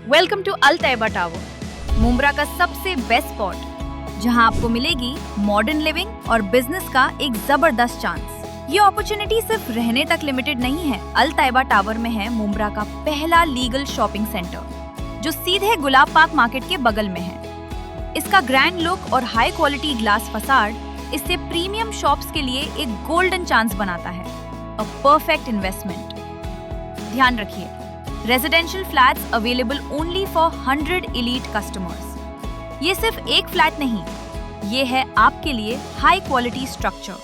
Welcome to Al Taiyaba tower, Mumbra का सबसे best spot, जहां आपको मिलेगी मॉडर्न लिविंग और बिजनेस का एक जबरदस्त चांस। ये अपॉर्चुनिटी सिर्फ रहने तक लिमिटेड नहीं है। अल तैयबा टावर में है मुंब्रा का पहला लीगल शॉपिंग सेंटर, जो सीधे गुलाब पार्क मार्केट के बगल में है। इसका ग्रैंड लुक और हाई क्वालिटी ग्लास फसाड इसे प्रीमियम शॉप्स के लिए एक गोल्डन चांस बनाता है। A perfect investment. ध्यान रखिए, residential flats available only for 100 elite customers. ये सिर्फ एक फ्लैट नहीं, ये है आपके लिए हाई क्वालिटी स्ट्रक्चर,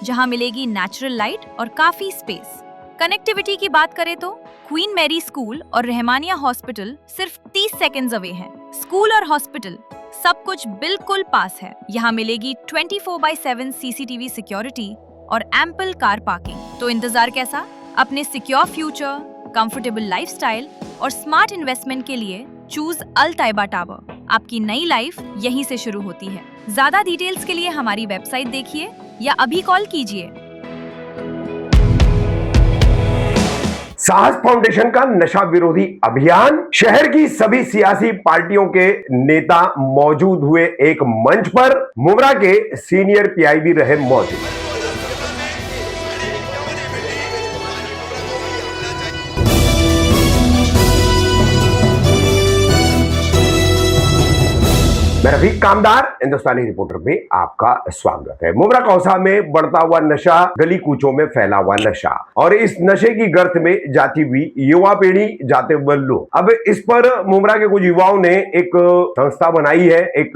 जहां मिलेगी नेचुरल लाइट और काफी स्पेस। कनेक्टिविटी की बात करें तो क्वीन मैरी स्कूल और रहमानिया हॉस्पिटल सिर्फ 30 सेकेंड्स अवे है। स्कूल और हॉस्पिटल सब कुछ बिल्कुल पास है। यहाँ मिलेगी 24/7 CCTV सिक्योरिटी और एम्पल कार पार्किंग। तो इंतजार कैसा? अपने सिक्योर फ्यूचर, कंफर्टेबल लाइफस्टाइल और स्मार्ट इन्वेस्टमेंट के लिए चूज अल तैयबा टावर। आपकी नई लाइफ यहीं से शुरू होती है। ज्यादा डिटेल्स के लिए हमारी वेबसाइट देखिए या अभी कॉल कीजिए। साहस फाउंडेशन का नशा विरोधी अभियान। शहर की सभी सियासी पार्टियों के नेता मौजूद हुए एक मंच पर। मुंब्रा के सीनियर PI भी रहे मौजूद। मैं रफीक कामदार, हिंदुस्तानी रिपोर्टर में आपका स्वागत है। मुंब्रा कौसा में बढ़ता हुआ नशा, गली कूचों में फैला हुआ नशा और इस नशे की गर्त में जाती हुई युवा पीढ़ी, जाते हुए लोग। अब इस पर मुंब्रा के कुछ युवाओं ने एक संस्था बनाई है, एक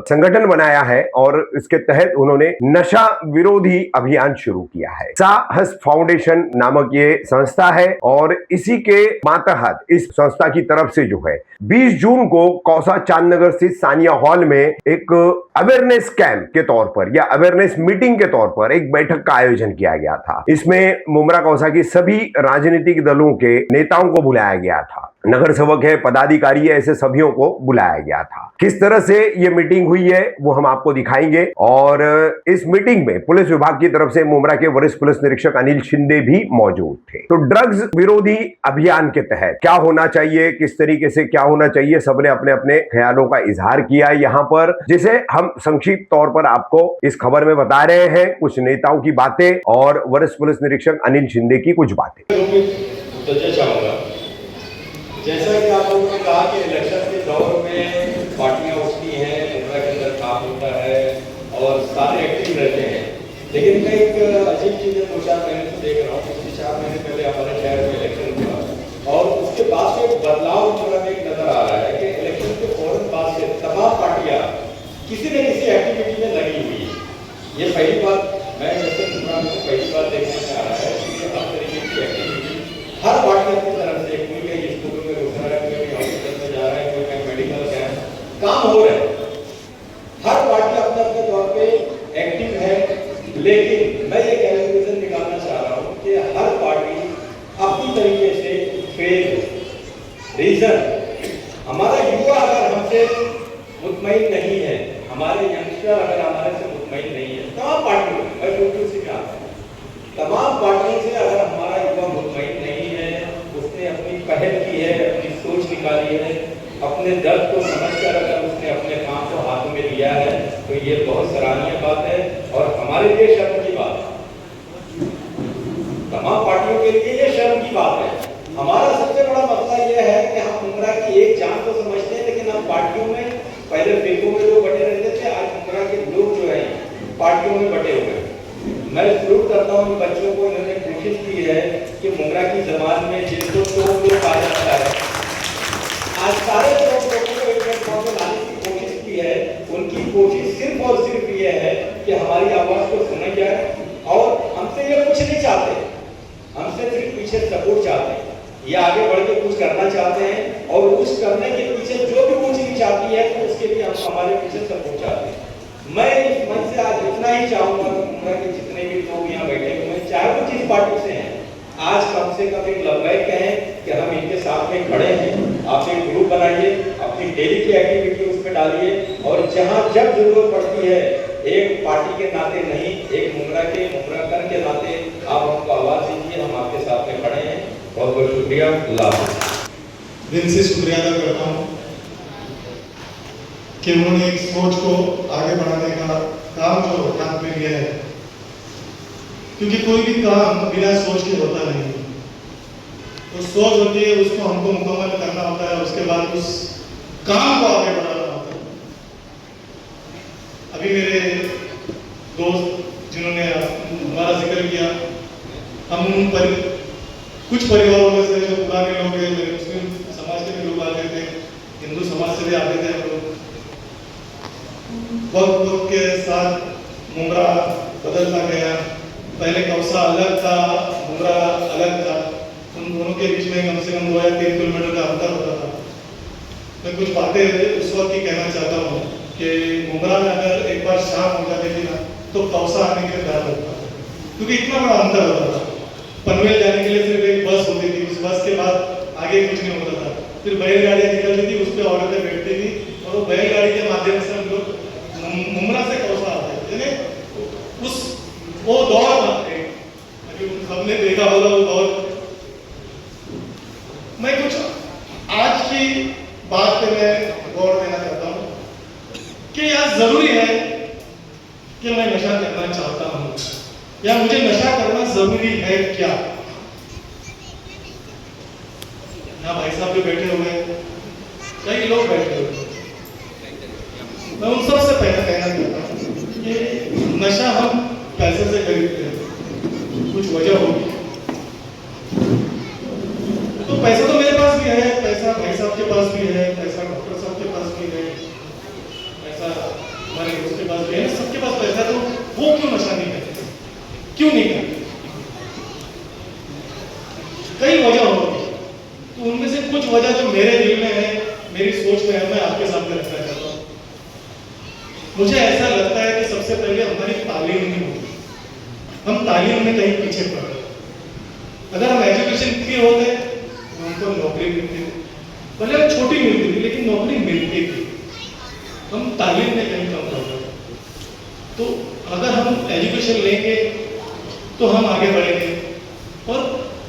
संगठन बनाया है और इसके तहत उन्होंने नशा विरोधी अभियान शुरू किया है। साहस फाउंडेशन नामक ये संस्था है और इसी के मातहत इस संस्था की तरफ से जो है 20 जून को कौसा चांदनगर स्थित सानिया हॉल में एक अवेयरनेस कैंप के तौर पर या अवेयरनेस मीटिंग के तौर पर एक बैठक का आयोजन किया गया था। इसमें मुंब्रा कौसा की सभी राजनीतिक दलों के नेताओं को बुलाया गया था। नगर सेवक है, पदाधिकारी है, ऐसे सभियों को बुलाया गया था। किस तरह से ये मीटिंग हुई है वो हम आपको दिखाएंगे। और इस मीटिंग में पुलिस विभाग की तरफ से मुंब्रा के वरिष्ठ पुलिस निरीक्षक अनिल शिंदे भी मौजूद थे। तो ड्रग्स विरोधी अभियान के तहत क्या होना चाहिए, किस तरीके से क्या होना चाहिए, सबने अपने अपने ख्यालों का इजहार किया यहाँ पर, जिसे हम संक्षिप्त तौर पर आपको इस खबर में बता रहे हैं। कुछ नेताओं की बातें और वरिष्ठ पुलिस निरीक्षक अनिल शिंदे की कुछ बातें। जैसा कि आप लोगों ने कहा कि इलेक्शन के दौर में पार्टियां उठती हैं, मुंब्रा के अंदर काम होता है और सारे एक्टिव रहते हैं। लेकिन मैं एक अजीब चीज़ 2-4 महीने से देख रहा हूँ। पिछले 4 महीने पहले हमारे शहर में इलेक्शन हुआ और उसके बाद से एक बदलाव मुंब्रा में एक नजर आ रहा है कि इलेक्शन के फौरन बाद से तमाम पार्टियां किसी न किसी एक्टिविटी में लगी हुई है। ये पहली बात मैं जैसे मुंब्रा में पहली बार देखने में आ रहा है कि हर तरीके की एक्टिविटी हर पार्टी अपनी तरफ से, कोई कहीं स्कूलों में घुस रहा है, कोई हॉस्पिटल में जा रहा है, कोई कहीं मेडिकल कैंप काम हो रहे हैं। हर पार्टी अपने अपने तौर पे एक्टिव है। लेकिन मैं ये कैलकुलेशन निकालना चाह रहा हूँ कि हर पार्टी अपनी तरीके से फेल है। रीजन, हमारा युवा अगर हमसे मुतमईन नहीं है, हमारे यंगस्टर अगर हमारे से मुतमईन नहीं है, तमाम पार्टियों में, मैं बिल्कुल से क्या तमाम पार्टियों से अगर हमारा युवा मुतमईन नहीं है, उसने अपनी पहल की है, अपनी सोच निकाली है, अपने दर्द को समझकर अगर उसने अपने काम को हाथों में लिया है, तो ये बहुत सराहनीय बात है और हमारे लिए शर्म की बात है। तमाम पार्टियों के लिए ये शर्म की बात है। हमारा सबसे बड़ा मसला ये है कि हम मुंब्रा की एक जान को समझते हैं, लेकिन हम पार्टियों में पहले फिरकों में लोग बटे रहते थे, आज मुंब्रा के लोग जो है पार्टियों में बटे हुए हैं। मैं जरूर करता हूँ बच्चों को, इन्होंने कोशिश की है कि मुंब्रा की जबान में जिनको टोक कहा जाता है, आज सारे लोगों को एक प्लेटफॉर्म में लाने की कोशिश की है। उनकी कोशिश सिर्फ और सिर्फ ये है कि हमारी आवाज को सुना जाए और हमसे ये कुछ नहीं चाहते, हमसे सिर्फ पीछे सपोर्ट चाहते हैं। ये आगे बढ़ के कुछ करना चाहते हैं और कुछ करने के पीछे जो भी कुछ नहीं चाहती है तो उसके लिए हम हमारे पीछे सपोर्ट चाहते हैं। मैं इस मंच से आज इतना ही चाहूंगा कि मुंब्रा के जितने भी लोग यहाँ बैठे हुए हैं, चाहे वो जिस पार्टी से हैं, आज कम से कम एक लबैक कहें कि हम इनके साथ में खड़े हैं। आप एक ग्रुप बनाइए, अपनी डेली की एक्टिविटी उसमें डालिए और जहाँ जब जरूरत पड़ती है, एक पार्टी के नाते नहीं, एक मुंब्राकर के नाते आप हमको आवाज दीजिए, हम आपके साथ में खड़े हैं। बहुत बहुत शुक्रिया। दिल से शुक्रिया अदा करता हूँ कि उन्होंने एक सोच को आगे बढ़ाने का काम जो हाथ में लिया है, क्योंकि कोई भी काम बिना सोच के होता नहीं है। तो सोच होती है, उसको हमको मुकम्मल करना होता है, उसके बाद उस काम को आगे बढ़ाना होता है। अभी मेरे दोस्त जिन्होंने हमारा जिक्र किया, हम उन पर कुछ परिवारों में से जो पुराने लोग हैं, मुस्लिम समाज के भी लोग आते थे, हिंदू समाज से भी आते थे लोग। वक्त के साथ मुमरा बदलता गया। पहले कौसा अलग था, मुमरा अलग था। उन दोनों के बीच में कम से कम 2 या 3 किलोमीटर का अंतर होता था। मैं कुछ बातें उस वक्त ही कहना चाहता हूँ कि मुमरा में अगर एक बार शाम हो जाती थी ना, तो कौसा आने के लिए डर लगता था, क्योंकि इतना बड़ा अंतर होता था। पनवेल जाने के लिए सिर्फ एक बस होती थी, उस बस के बाद आगे कुछ नहीं होता था। फिर बैलगाड़ियाँ निकलती थी, उस पर औरतें बैठती थी, और वो बैलगाड़ी के माध्यम से हम लोग मुमरा से कौसा आते थे। उस वो दौर था, अभी सबने देखा होगा वो दौर। मैं कुछ आज की बात पे मैं गौर देना चाहता हूँ कि यार जरूरी है कि मैं नशा करना चाहता हूँ या मुझे नशा करना जरूरी है क्या? यहाँ भाई साहब भी बैठे हुए हैं, कई लोग बैठे हुए हैं। मैं उन सब से पहले कहना चाहता हूँ कि नशा हम पैसे से खरीदते हैं, कुछ वजह होगी। तो पैसा तो मेरे पास भी है, पैसा भाई साहब के पास भी है, पैसा डॉक्टर साहब के पास भी है, पैसा हमारे दोस्त के पास भी है, सबके पास पैसा। तो वो क्यों नशा नहीं करते? क्यों नहीं करते? कई वजह होगी। तो उनमें से कुछ वजह जो मेरे दिल में है, मेरी सोच में है, मैं आपके सामने रखना चाहता हूँ। मुझे ऐसा लगता है कि सबसे पहले हमारी तालीम नहीं होती। हम तालीम में कहीं पीछे पड़ रहे। अगर हम एजुकेशन किए होते तो हमको नौकरी मिलती थी, भले वो छोटी मिलती थी लेकिन नौकरी मिलती थी। हम तालीम में कहीं कम पड़ रहे। तो अगर हम एजुकेशन लेंगे तो हम आगे बढ़ेंगे, और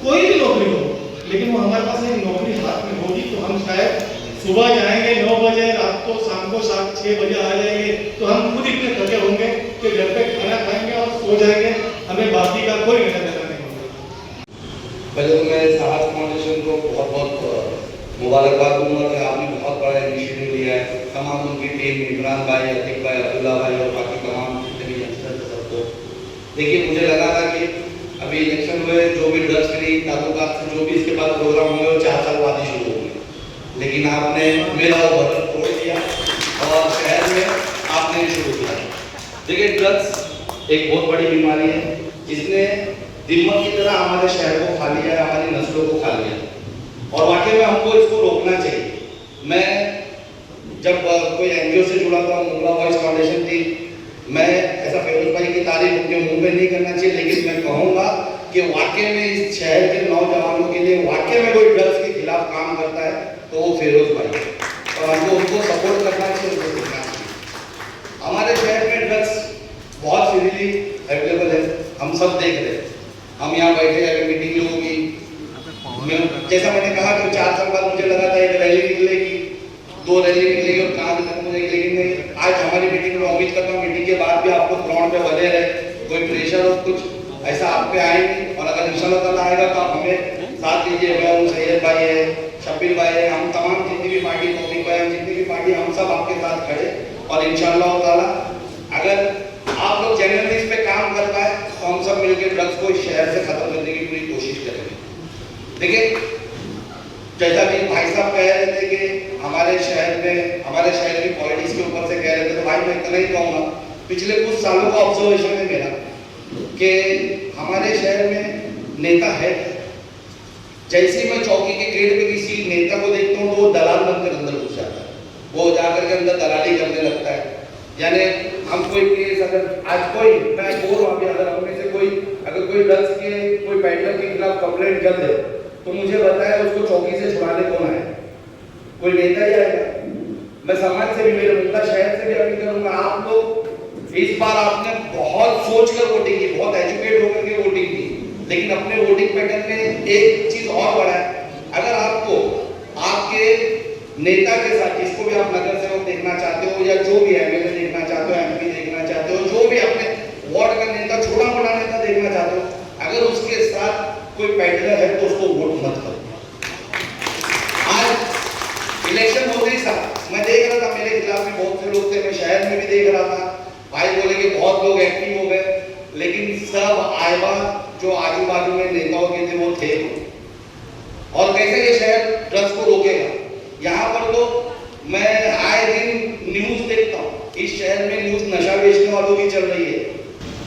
कोई भी नौकरी हो लेकिन वो हमारे पास एक नौकरी हाथ में होगी तो हम शायद सुबह जाएंगे 9 बजे, रात को शाम को 6 बजे आ जाएंगे, तो हम खुद इतने थके होंगे कि घर पे खाना खाएंगे और सो जाएंगे, हमें बाकी का कोई लेना देना नहीं होगा। पहले तो मैं साहस फाउंडेशन को बहुत बहुत मुबारकबाद दूंगा कि आपने बहुत बड़ा इनिशिएटिव लिया है। तमाम उनकी टीम, इमरान भाई, अतीक भाई, अब्दुल्ला भाई और बाकी तमाम जितने यंगस्टर सबको। देखिए, मुझे लगा था कि अभी इलेक्शन हुए, जो भी ड्रग्स फ्री ताल्लुकात से जो भी इसके बाद प्रोग्राम होंगे वो 4 साल बाद ही शुरू होंगे, लेकिन आपने मेरा वो बटन तोड़ दिया और शहर में आपने शुरू किया। देखिए, ड्रग्स एक बहुत बड़ी बीमारी है, जिसने दिमाग की तरह हमारे शहर को खा लिया है, हमारी नस्लों को खा लिया, और वाकई में हमको इसको रोकना चाहिए। मैं जब कोई एनजीओ से जुड़ा था, मुमरा वॉइस फाउंडेशन थी, मैं ऐसा फिरोज भाई की तारीफ उनके मुंह में नहीं करना चाहिए, लेकिन मैं कहूँगा कि वाकई में इस शहर के नौजवानों के लिए वाकई में कोई ड्रग्स के खिलाफ काम करता है तो वो फिरोज भाई है, और हमको उनको सपोर्ट करना चाहिए, उनको सीखना चाहिए। हमारे शहर में ड्रग्स बहुत फ्रीली अवेलेबल है, हम सब देख रहे हैं। हम यहाँ बैठे हैं, मीटिंग जो होगी, जैसा मैंने कहा कि 4 साल बाद मुझे लगा था एक रैली निकलेगी, 2 रैली निकलेगी और कहाँ खत्म हो जाएगी, लेकिन नहीं। आज हमारी मीटिंग में उम्मीद करता हूँ मीटिंग के बाद भी आपको ग्राउंड पे बने रहे, कोई प्रेशर और कुछ ऐसा आप पे आए नहीं, और अगर इंशाल्लाह ताला आएगा तो आप हमें साथ लीजिए। मैं हूँ, सैयद भाई है, शब्बीर भाई है, हम तमाम जितनी भी पार्टी, तौफीक भाई, जितनी भी पार्टी, हम सब आपके साथ खड़े, और इंशाल्लाह ताला अगर आप लोग जेन्युइनली इस पे काम कर पाए तो हम सब मिलकर ड्रग्स को इस शहर से खत्म करने की पूरी कोशिश करेंगे। देखिए, जैसा कि भाई साहब कह रहे थे कि हमारे शहर की पॉलिटिक्स के ऊपर से कह रहे थे, तो भाई मैं इतना ही कहूँगा, पिछले कुछ सालों का ऑब्जर्वेशन है मेरा कि हमारे शहर में नेता है, जैसे ही मैं चौकी के गेट पे किसी नेता को देखता हूँ तो वो दलाल बनकर अंदर घुस जाता है, वो जाकर के अंदर दलाली करने लगता है। यानी हम कोई केस अगर आज कोई मैं बोल रहा हूँ, अगर हम में से कोई अगर कोई ड्रग्स के कोई पेडलर के खिलाफ कंप्लेंट कर दे तो मुझे बताया उसको चौकी से छुड़ाने कौन आए? कोई नेता ही आएगा। मैं समाज से भी, मेरे मुंबई शहर से भी अपील करूंगा, आप लोग इस बार आपने बहुत सोचकर वोटिंग की, बहुत एजुकेट होकर के वोटिंग की, लेकिन अपने वोटिंग पैटर्न में एक चीज और बढ़ा है। अगर आपको आपके नेता के साथ, जिसको भी आप नगर सेवक देखना चाहते हो या जो भी एमएलए देखना चाहते हो, एमपी देखना चाहते हो, जो भी अपने वार्ड का नेता, छोटा मोटा नेता देखना चाहते हो, अगर उसके साथ कोई पैडलर है तो उसको वोट मत करो। आज इलेक्शन होते ही साथ मैं देख रहा था, मेरे खिलाफ भी बहुत से लोग थे, मैं शहर में भी देख रहा था, भाई बोले कि बहुत लोग एक्टिव हो गए, लेकिन सब आयबा जो आजू बाजू में नेताओं के थे वो थे। और कैसे ये शहर ड्रग्स को रोकेगा? यहाँ पर तो मैं आए दिन न्यूज देखता हूँ, इस शहर में न्यूज नशा बेचने वालों की चल रही है।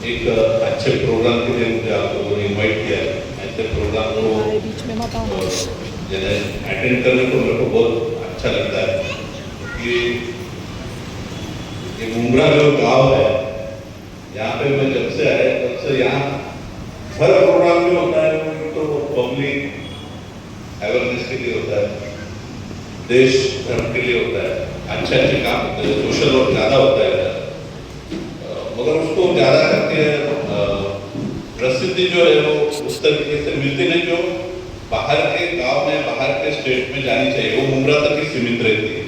एक अच्छे प्रोग्राम के लिए मुझे आप लोगों ने इनवाइट किया है। ऐसे प्रोग्राम को अटेंड करने को मेरे को बहुत अच्छा लगता है कि ये मुंब्रा जो गांव है, यहाँ पे मैं जब से आया तब से यहाँ हर प्रोग्राम जो होता है तो पब्लिक अवेयरनेस के लिए होता है, देश धर्म के लिए होता है, अच्छे अच्छे काम होते हैं, सोशल वर्क ज़्यादा होता है, मगर उसको ज़्यादा करके प्रसिद्धि जो है वो उस तरीके से मिलती नहीं जो बाहर के गांव में, बाहर के स्टेट में जानी चाहिए, वो मुंब्रा तक ही सीमित रहती है।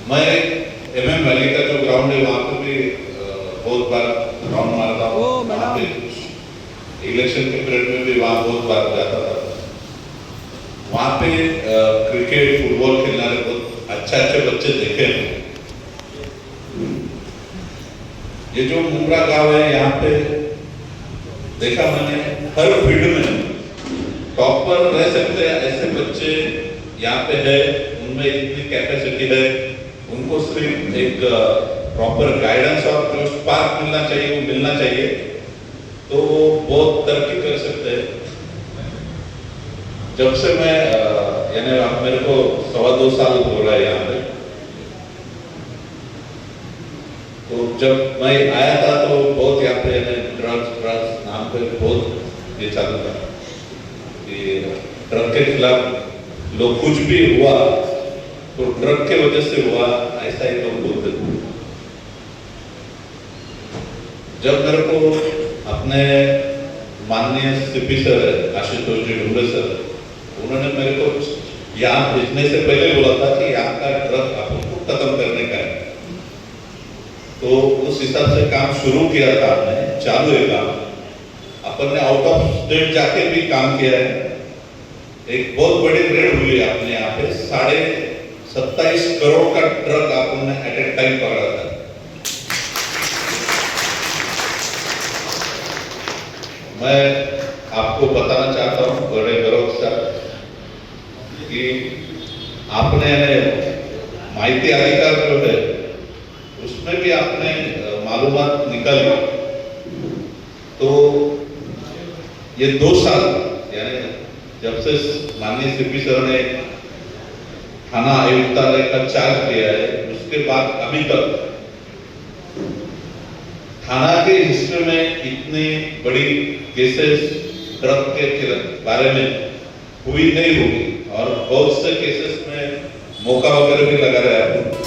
मैं MM वैली का जो ग्राउंड है वहाँ पर भी बहुत बार राउंड मारता हूँ, वहाँ पे इलेक्शन के पीरियड में भी वहाँ बहुत बार जाता था। वहाँ पे क्रिकेट, फुटबॉल खेलने वाले बहुत अच्छे बच्चे देखे हैं। ये जो मुंब्रा गांव है, यहाँ पे देखा मैंने हर फील्ड में टॉप पर रह सकते हैं ऐसे बच्चे यहाँ पे है, उनमें इतनी कैपेसिटी है, उनको सिर्फ एक प्रॉपर गाइडेंस और जो स्पार्क मिलना चाहिए वो मिलना चाहिए, तो वो बहुत तरक्की कर सकते हैं। जब से मैं यानी मेरे को 2.25 साल हो रहा है यहाँ पे, तो जब मैं आया था तो बहुत यहाँ पे ड्रग्स नाम पे बहुत ये चालू था कि ड्रग के खिलाफ लोग कुछ भी हुआ तो ड्रग के वजह से हुआ, ऐसा ही लोग बोलते थे। जब मेरे को अपने माननीय सीपी सर आशुतोष जी डुमरे सर, उन्होंने मेरे को यहाँ भेजने से पहले बोला था कि यहाँ का ड्रग आपको खत्म करने का है, तो उस हिसाब से काम शुरू किया था हमने, चालू है काम। अपन ने आउट ऑफ स्टेट जाके भी काम किया है। एक बहुत बड़ी रेड हुई है अपने यहाँ पे, 27.5 करोड़ का ड्रग अपन ने एट ए टाइम पकड़ा था। मैं आपको बताना चाहता हूँ बड़े गर्व से कि आपने माहिती अधिकार जो है उसमें भी आपने मालूमात निकाली, तो ये 2 साल यानी जब से माननीय सीपी सर ने थाना आयुक्तालय का चार्ज लिया है, उसके बाद अभी तक थाना के हिस्ट्री में इतनी बड़ी केसेस ड्रग के बारे में हुई नहीं होगी, और बहुत से केसेस में मौका वगैरह भी लगा रहा है।